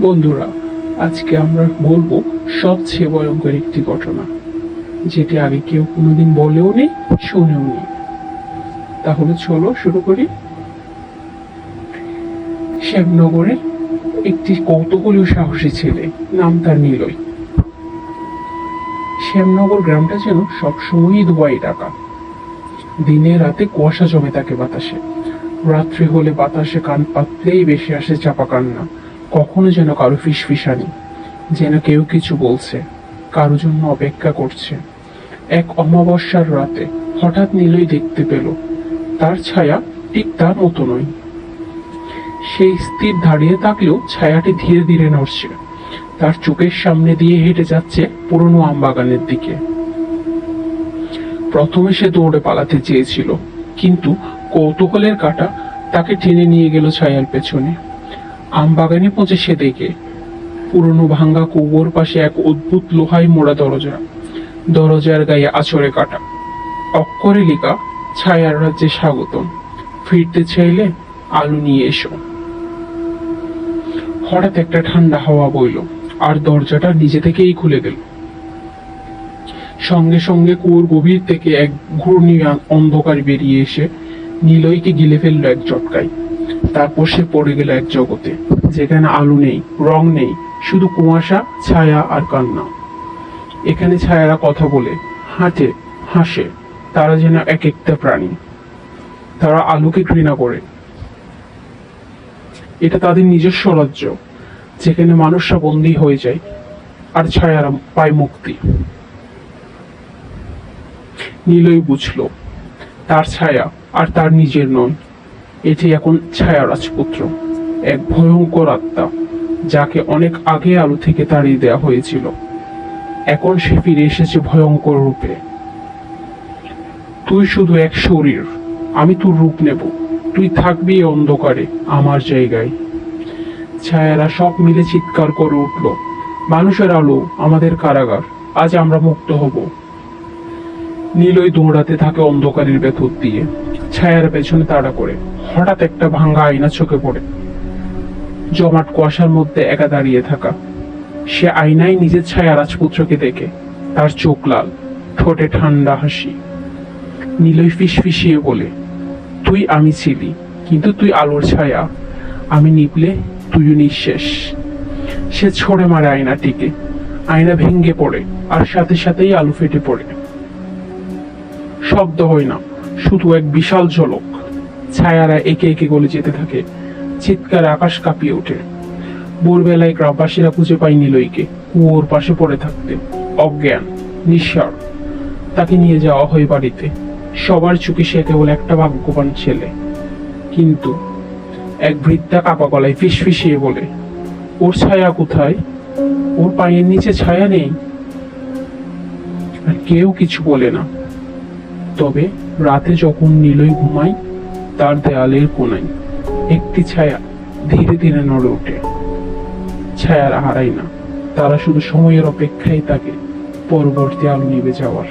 বন্ধুরা, আজকে আমরা বলবো সবচেয়ে ভয়ঙ্কর একটি ঘটনা, যেটি আগে কেউ কোনোদিন বলেও নেই, শুনেও নেই। তাহলে চলো শুরু করি। শ্যামনগরের একটি কৌতূহলী সাহসী ছেলে, নাম তার নিলয়। শ্যামনগর গ্রামটা যেন সবসময়ই ধোঁয়ায় ঢাকা। দিনে রাতে কুয়াশা জমে থাকে বাতাসে। রাত্রি হলে বাতাসে কান পাতলেই বেশি আসে চাপা কান্না। কখনো যেন কারো ফিসফিসানি, যেন কেউ কিছু বলছে, কারো জন্য অপেক্ষা করছে। এক অমাবস্যার রাতে হঠাৎ নিলয় দেখতে পেল তার ছায়া ঠিক তার মতো নয়। সেই স্থির দাঁড়িয়ে থাকলেও ছায়াটি ধীরে ধীরে নড়ছে। তার চোখের সামনে দিয়ে হেঁটে যাচ্ছে পুরনো আমবাগানের দিকে। প্রথমে সে দৌড়ে পালাতে চেয়েছিল, কিন্তু কৌতূহলের কাঁটা তাকে টেনে নিয়ে গেল ছায়ার পেছনে। আমবাগানে পৌঁছে সে দেখে পুরনো ভাঙ্গা কুয়োর পাশে এক অদ্ভুত লোহায় মোড়া দরজা। দরজার গায়ে আছড়ে কাটা অক্ষরে লেখা, ছায়ার রাজ্যে স্বাগতম, ফিরতে চাইলে আলো নিয়ে এসো। হঠাৎ একটা ঠান্ডা হাওয়া বইল, আর দরজাটা নিজে থেকেই খুলে গেল। সঙ্গে সঙ্গে কুয়োর গভীর থেকে এক ঘূর্ণি অন্ধকার বেরিয়ে এসে নিলয়কে গিলে ফেললো এক ঝটকায়। তারপর সে পড়ে গেল এক জগতে, যেখানে আলো নেই, রং নেই, শুধু কুয়াশা, ছায়া আর কান্না। এখানে ছায়ারা কথা বলে, হাঁটে, হাসে। তারা যেন এক একটা প্রাণী। তারা আলোকে ঘৃণা করে। এটা তাদের নিজস্ব রাজ্য, যেখানে মানুষরা বন্দী হয়ে যায় আর ছায়ারা পায় মুক্তি। নিলয় বুঝলো তার ছায়া আর তার নিজের নয়। এটি এখন ছায়া রাজপুত্র, এক ভয়ঙ্কর আত্মা, যাকে অনেক আগে আলো থেকে তাড়িয়ে দেওয়া হয়েছিল। এখন সে ফিরে এসেছে ভয়ঙ্কর রূপে। তুই শুধু এক শরীর, আমি তোর রূপ নেব। তুই থাকবি এই অন্ধকারে আমার জায়গায়। ছায়ারা সব মিলে চিৎকার করে উঠল, মানুষের আলো, আমাদের কারাগার, আজ আমরা মুক্ত হব। নিলয় দৌড়াতে থাকে অন্ধকারের ভেতর দিয়ে, ছায়ার পেছনে তাড়া করে। হঠাৎ একটা ভাঙ্গা আয়না চোখে পড়ে। জমাট কুয়াশার মধ্যে একা দাঁড়িয়ে থাকা সে আয়নায় নিজের ছায়া রাজপুত্রকে দেখে। তার চোখ লাল, ঠোঁটে ঠান্ডা হাসি। নিলয় ফিসফিসিয়ে বলে, তুই আমি ছিলি, কিন্তু তুই আলোর ছায়া। আমি নিভলে তুইও নিঃশেষ। সে ছড়ে মারে আয়নাটিকে। আয়না ভেঙে পড়ে, আর সাথে সাথেই আলো ফেটে পড়ে। শব্দ হয় না, শুধু এক বিশাল ঝলক। ছায়ারা একে একে গলে যেতে থাকে, চিৎকারে আকাশ কাঁপিয়ে ওঠে। ভোরবেলায় গ্রামবাসীরা খুঁজে পায় নিলয়কে কুয়োর পাশে পড়ে থাকতে, অজ্ঞান, নিঃস্বার। তাকে নিয়ে যাওয়া হয় বাড়িতে। সবার চোখে সে কেবল একটা ভাগ্যবান ছেলে। কিন্তু এক বৃদ্ধা কাপা গলায় ফিসফিসিয়ে বলে, ওর ছায়া কোথায়? ওর পায়ের নিচে ছায়া নেই। আর কেউ কিছু বলে না। তবে রাতে যখন নিলয় ঘুমায়, তার দেয়ালের কোনায় একটি ছায়া ধীরে ধীরে নড়ে ওঠে। ছায়ারা হারায় না, তারা শুধু সময়ের অপেক্ষায় থাকে পরবর্তী আলো নিভে যাওয়ার।